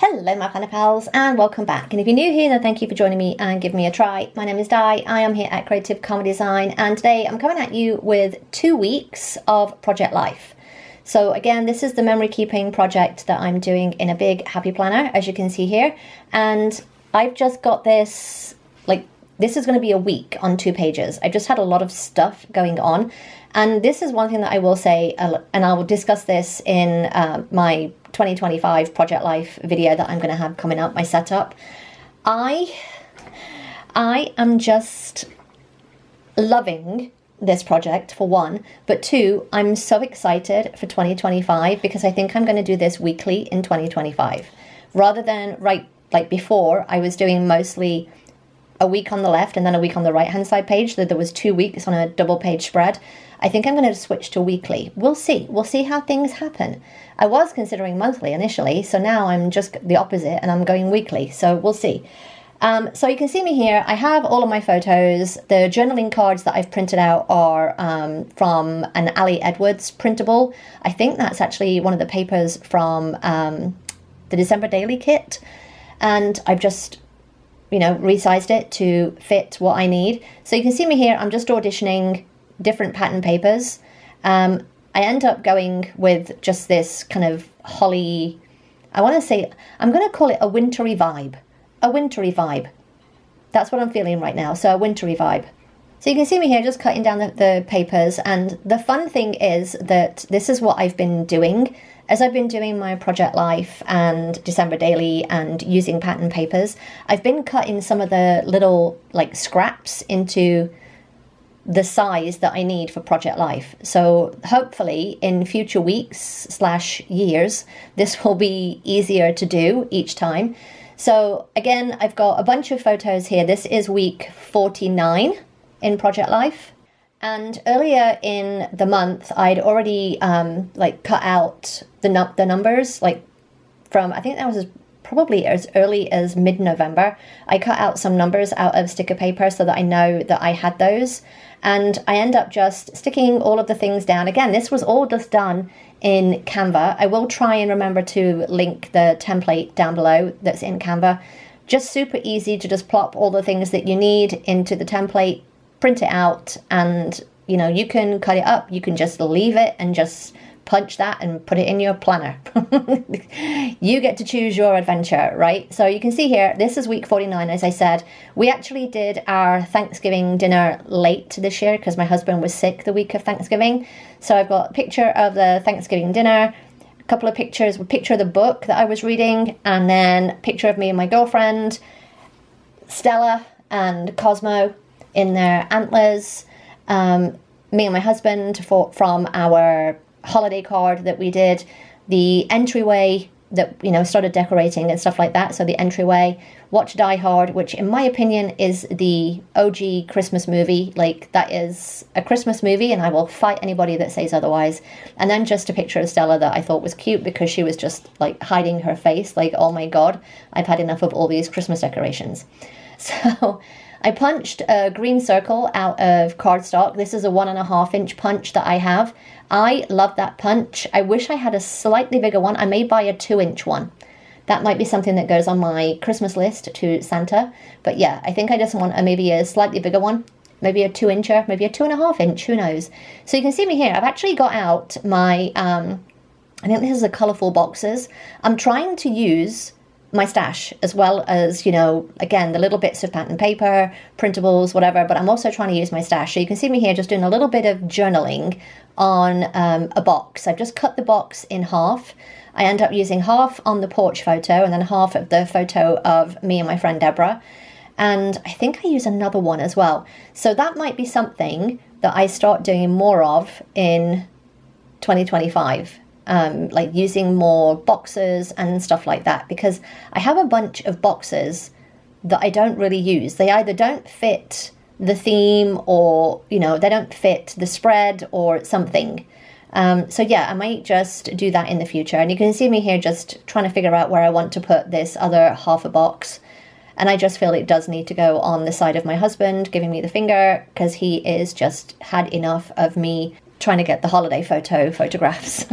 Hello my planner pals and welcome back, and if you're new here then thank you for joining me and giving me a try. My name is Di, I am here at Creative Comedy Design, and today I'm coming at you with 2 weeks of project life. So again, this is the memory keeping project that I'm doing in a big happy planner, as you can see here, and I've just got this, this is going to be a week on 2 pages. I've just had a lot of stuff going on, and this is one thing that I will say, and I will discuss this in my 2025 project life video that I'm going to have coming up, my setup. I am just loving this project, for one, but two, I'm so excited for 2025 because I think I'm going to do this weekly in 2025 rather than like before. I was doing mostly a week on the left and then a week on the right hand side page, so there was 2 weeks on a double page spread. I think I'm going to switch to weekly. We'll see how things happen. I was considering monthly initially, so now I'm just the opposite and I'm going weekly, so we'll see. So you can see me here. I have all of my photos. The journaling cards that I've printed out are from an Ali Edwards printable. I think that's actually one of the papers from the December Daily kit, and I've just resized it to fit what I need. So you can see me here, I'm just auditioning different pattern papers. I end up going with just this kind of holly, I'm going to call it a wintry vibe. A wintry vibe. That's what I'm feeling right now, so a wintry vibe. So you can see me here just cutting down the papers, and the fun thing is that this is what I've been doing as I've been doing my project life and December Daily and using pattern papers. I've been cutting some of the little scraps into the size that I need for project life. So hopefully in future weeks / years, this will be easier to do each time. So again, I've got a bunch of photos here. This is week 49 in project life. And earlier in the month, I'd already cut out the numbers, from, I think that was probably as early as mid-November. I cut out some numbers out of sticker paper so that I know that I had those. And I end up just sticking all of the things down. Again, this was all just done in Canva. I will try and remember to link the template down below that's in Canva. Just super easy to just plop all the things that you need into the template, print it out, and you can cut it up. You can just leave it and just punch that and put it in your planner. You get to choose your adventure, right? So you can see here, this is week 49. As I said, we actually did our Thanksgiving dinner late this year because my husband was sick the week of Thanksgiving. So I've got a picture of the Thanksgiving dinner, a couple of pictures, a picture of the book that I was reading, and then a picture of me and my girlfriend, Stella and Cosmo in their antlers, me and my husband from our holiday card that we did, the entryway that started decorating and stuff like that. So the entryway, watch Die Hard, which in my opinion is the OG Christmas movie. That is a Christmas movie, and I will fight anybody that says otherwise. And then just a picture of Stella that I thought was cute because she was just hiding her face, oh my god, I've had enough of all these Christmas decorations. So I punched a green circle out of cardstock. This is a 1.5 inch punch that I have. I love that punch. I wish I had a slightly bigger one. I may buy a 2-inch one. That might be something that goes on my Christmas list to Santa. But yeah, I think I just want maybe a slightly bigger one. Maybe a 2-incher, maybe a 2.5 inch, who knows. So you can see me here. I've actually got out my, I think this is a colourful boxes. I'm trying to use my stash as well as, again, the little bits of pattern paper, printables, whatever, but I'm also trying to use my stash. So you can see me here just doing a little bit of journaling on a box. I've just cut the box in half. I end up using half on the porch photo and then half of the photo of me and my friend Deborah. And I think I use another one as well. So that might be something that I start doing more of in 2025. Using more boxes and stuff like that, because I have a bunch of boxes that I don't really use. They either don't fit the theme or, they don't fit the spread or something. So yeah, I might just do that in the future. And you can see me here just trying to figure out where I want to put this other half a box. And I just feel it does need to go on the side of my husband, giving me the finger, because he is just had enough of me trying to get the holiday photographs.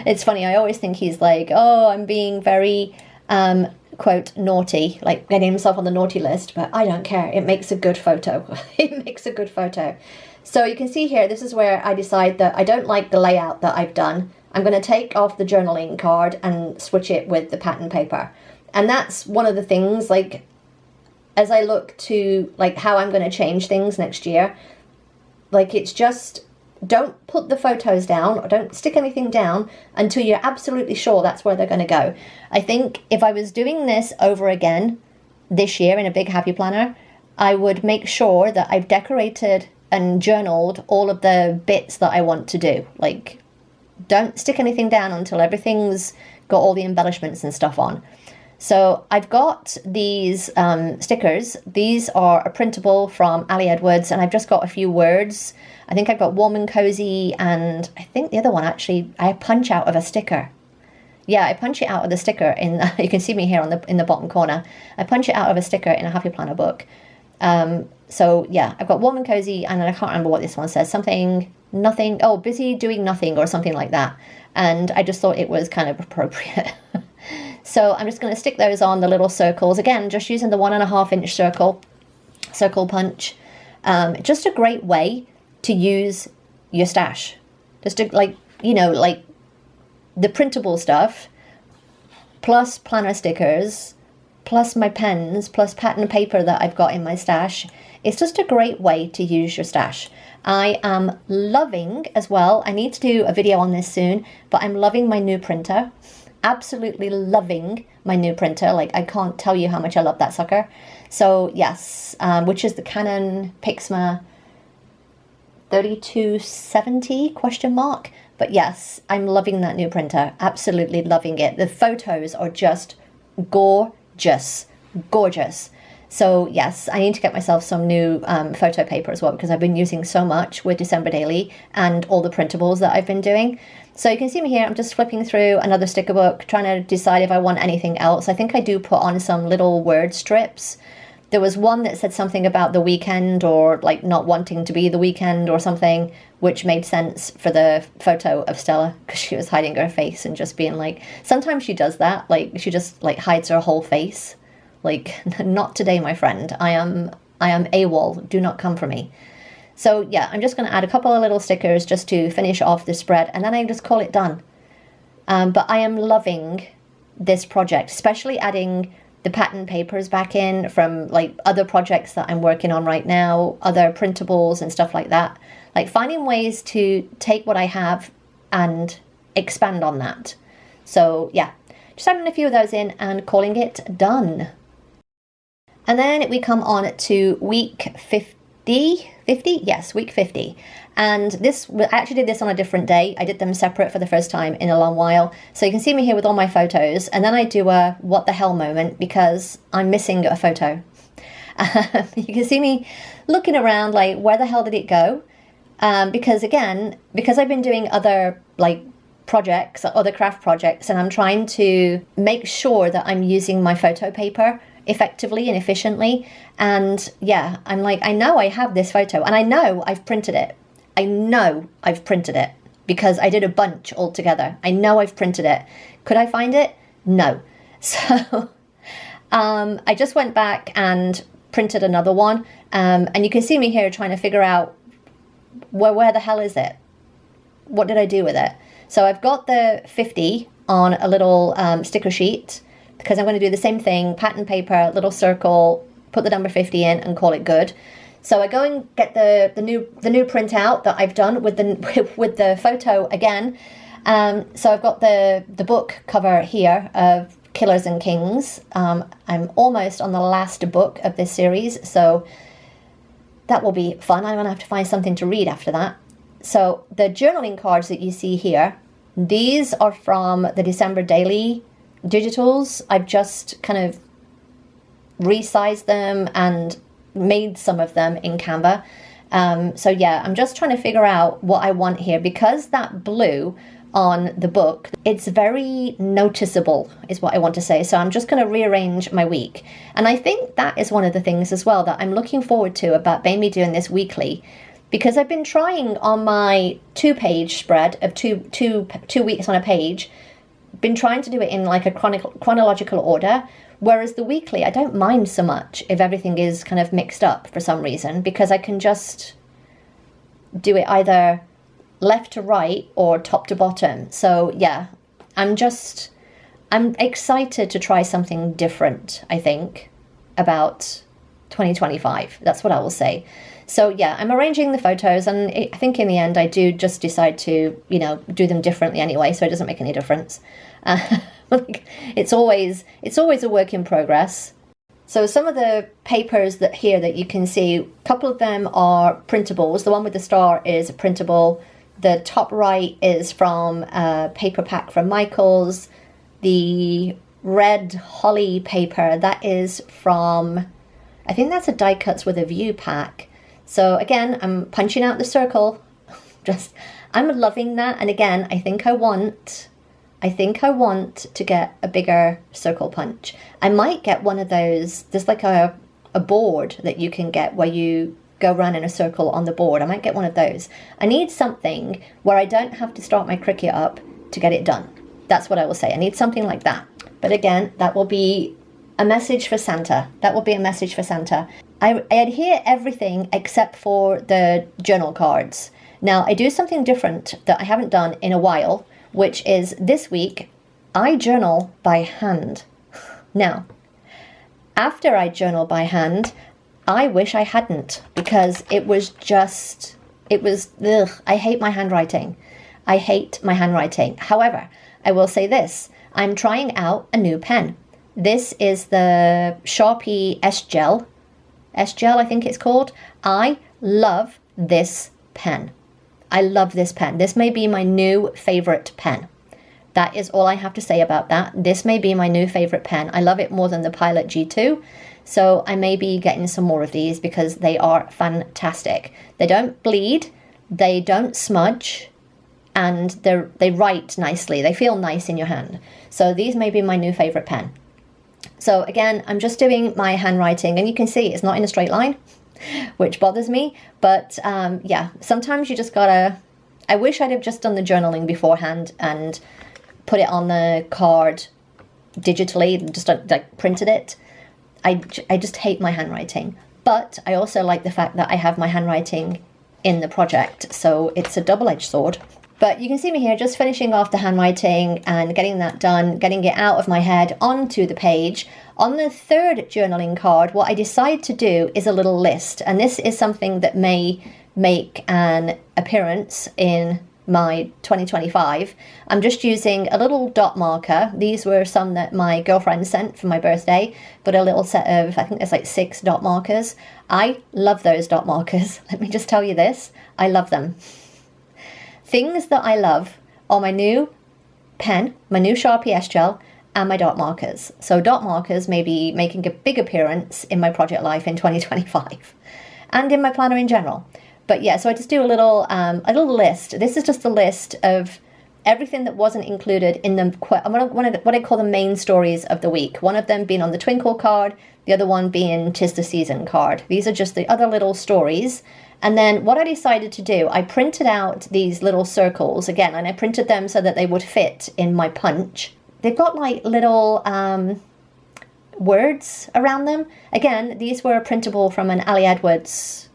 It's funny, I always think he's like, oh, I'm being very, quote, naughty, like getting himself on the naughty list, but I don't care. It makes a good photo. It makes a good photo. So you can see here, this is where I decide that I don't like the layout that I've done. I'm going to take off the journaling card and switch it with the pattern paper. And that's one of the things, like, as I look to like how I'm going to change things next year, like, it's just, don't put the photos down or don't stick anything down until you're absolutely sure that's where they're going to go. I think if I was doing this over again this year in a big happy planner, I would make sure that I've decorated and journaled all of the bits that I want to do. Like, don't stick anything down until everything's got all the embellishments and stuff on. So I've got these stickers. These are a printable from Ali Edwards, and I've just got a few words. I think I've got warm and cozy, and I think the other one actually I punch out of a sticker. Yeah, I punch it out of the sticker in. You can see me here in the bottom corner. I punch it out of a sticker in a Happy Planner book. So yeah, I've got warm and cozy, and then I can't remember what this one says. Something, nothing. Oh, busy doing nothing or something like that. And I just thought it was kind of appropriate. So I'm just going to stick those on the little circles. Again, just using the 1.5 inch circle punch. Just a great way to use your stash. Just to, like, you know, like the printable stuff, plus planner stickers, plus my pens, plus pattern paper that I've got in my stash. It's just a great way to use your stash. I am loving as well, I need to do a video on this soon, but I'm loving my new printer. Absolutely loving my new printer. Like, I can't tell you how much I love that sucker. So yes, which is the Canon Pixma 3270 question mark. But yes, I'm loving that new printer. Absolutely loving it. The photos are just gorgeous. Gorgeous. So yes, I need to get myself some new photo paper as well, because I've been using so much with December Daily and all the printables that I've been doing. So you can see me here, I'm just flipping through another sticker book, trying to decide if I want anything else. I think I do put on some little word strips. There was one that said something about the weekend, or like not wanting to be the weekend or something, which made sense for the photo of Stella, because she was hiding her face and just being like, sometimes she does that, like she just like hides her whole face. Like, not today, my friend. I am AWOL. Do not come for me. So yeah, I'm just going to add a couple of little stickers just to finish off the spread, and then I just call it done. But I am loving this project, especially adding the pattern papers back in from like other projects that I'm working on right now, other printables and stuff like that. Like finding ways to take what I have and expand on that. So yeah, just adding a few of those in and calling it done. And then we come on to week 50. Yes, week 50. And this, I actually did this on a different day. I did them separate for the first time in a long while. So you can see me here with all my photos. And then I do a what the hell moment, because I'm missing a photo. You can see me looking around like, where the hell did it go? Because I've been doing other like projects, other craft projects, and I'm trying to make sure that I'm using my photo paper effectively and efficiently. And yeah, I'm like, I know I have this photo, and I know I've printed it. I know I've printed it because I did a bunch all together. I know I've printed it. Could I find it? No. So I just went back and printed another one. And you can see me here trying to figure out where the hell is it? What did I do with it? So I've got the 50 on a little sticker sheet, because I'm going to do the same thing, pattern paper, little circle, put the number 50 in and call it good. So I go and get the new printout that I've done with the photo again. So I've got the book cover here of Killers and Kings. I'm almost on the last book of this series, so that will be fun. I'm going to have to find something to read after that. So the journaling cards that you see here, these are from the December Daily Digitals. I've just kind of resized them and made some of them in Canva. So yeah, I'm just trying to figure out what I want here, because that blue on the book, it's very noticeable is what I want to say. So I'm just going to rearrange my week. And I think that is one of the things as well that I'm looking forward to about maybe doing this weekly, because I've been trying on my 2-page spread of two weeks on a page, been trying to do it in like a chronological order, whereas the weekly, I don't mind so much if everything is kind of mixed up for some reason, because I can just do it either left to right or top to bottom. So yeah, I'm excited to try something different, I think, about 2025. That's what I will say. So yeah, I'm arranging the photos, and I think in the end I do just decide to, do them differently anyway, so it doesn't make any difference. It's always a work in progress. So some of the papers that you can see, a couple of them are printables. The one with the star is a printable. The top right is from a paper pack from Michaels. The red holly paper, that is from, I think that's a die cuts with a view pack. So again, I'm punching out the circle. I'm loving that. And again, I think I want to get a bigger circle punch. I might get one of those. There's like a board that you can get where you go around in a circle on the board. I might get one of those. I need something where I don't have to start my Cricut up to get it done. That's what I will say. I need something like that. But again, that will be a message for Santa. I adhere everything except for the journal cards. Now, I do something different that I haven't done in a while, which is this week, I journal by hand. Now, after I journal by hand, I wish I hadn't, because I hate my handwriting. However, I will say this, I'm trying out a new pen. This is the Sharpie S-Gel. S-Gel, I think it's called. I love this pen. This may be my new favorite pen. That is all I have to say about that. This may be my new favorite pen. I love it more than the Pilot G2. So I may be getting some more of these because they are fantastic. They don't bleed, they don't smudge, and they write nicely. They feel nice in your hand. So these may be my new favorite pen. So again, I'm just doing my handwriting, and you can see it's not in a straight line, which bothers me. But yeah, sometimes you just gotta, I wish I'd have just done the journaling beforehand and put it on the card digitally, just like printed it. I just hate my handwriting. But I also like the fact that I have my handwriting in the project, so it's a double-edged sword. But you can see me here just finishing off the handwriting and getting that done, getting it out of my head onto the page. On the third journaling card, what I decide to do is a little list. And this is something that may make an appearance in my 2025. I'm just using a little dot marker. These were some that my girlfriend sent for my birthday, but a little set of, I think there's like 6 dot markers. I love those dot markers. Let me just tell you this. I love them. Things that I love are my new pen, my new Sharpie S-Gel, and my dot markers. So dot markers may be making a big appearance in my project life in 2025 and in my planner in general. But yeah, so I just do a little list. This is just a list of everything that wasn't included in the what I call the main stories of the week. One of them being on the Twinkle card, the other one being 'Tis the Season card. These are just the other little stories. And then what I decided to do, I printed out these little circles again, and I printed them so that they would fit in my punch. They've got like little words around them. Again, these were printable from an Ali Edwards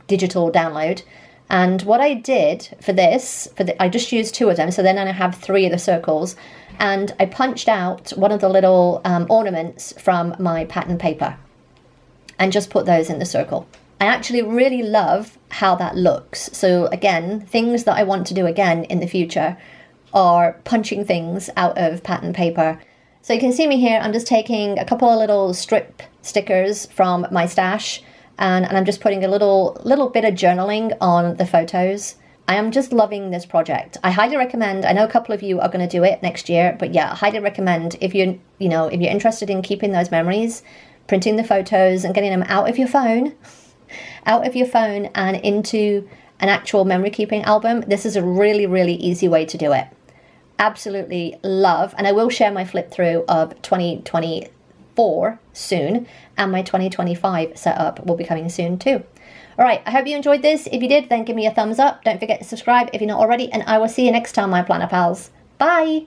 digital download. And what I did for this, I just used 2 of them, so then I have 3 of the circles. And I punched out one of the little ornaments from my pattern paper and just put those in the circle. I actually really love how that looks. So again, things that I want to do again in the future are punching things out of pattern paper. So you can see me here, I'm just taking a couple of little strip stickers from my stash, and I'm just putting a little bit of journaling on the photos. I am just loving this project. I highly recommend, I know a couple of you are going to do it next year, but yeah, I highly recommend if you're interested in keeping those memories, printing the photos and getting them out of your phone and into an actual memory keeping album. This is a really, really easy way to do it. Absolutely love, and I will share my flip through of 2024 soon, and my 2025 setup will be coming soon too. All right, I hope you enjoyed this. If you did, then give me a thumbs up. Don't forget to subscribe if you're not already, and I will see you next time, my planner pals. Bye.